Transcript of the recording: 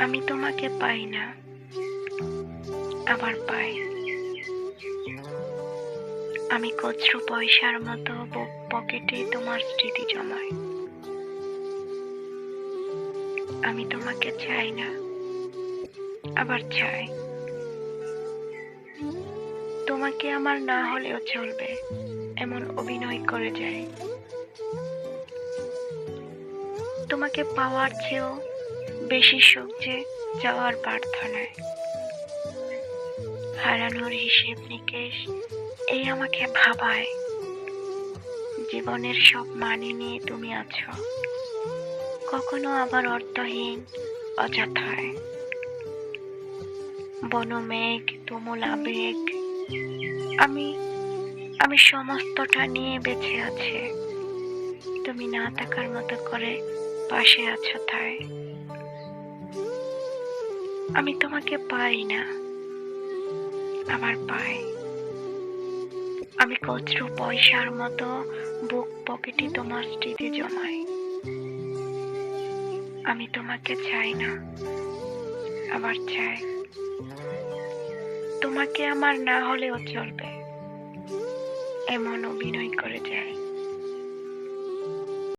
আমি তোমাকে পাই না, আবার পাই। আমি খুচরো পয়সার মতো বুক পকেটে তোমার স্মৃতি জমাই। আমি তোমাকে চাই না, আবার চাই। তোমাকে আমার না হলেও চলবে, এমন অভিনয় করে যাই। তোমাকে পাওয়ার চেয়েও বেশি সুখ যে যাওয়ার প্রার্থনায়। হারানোর হিসেব নিকেশ এই আমাকে ভাবায়। জীবনের সব মানে নিয়ে তুমি আছো, কখনো আবার অর্থহীন অযথায়। বনমেঘ তুমুল আবেগ, আমি আমি সমস্তটা নিয়ে বেঁচে আছি। তুমি না থাকার মতো করে পাশে আছো তাই। আমি তোমাকে পাই না, আবার পাই। আমি খুচরো পয়সার মতো বুক পকেটে তোমার স্মৃতি জমাই। আমি তোমাকে চাই না, আবার চাই। তোমাকে আমার না হলেও চলবে, এমন অভিনয় করে যাই।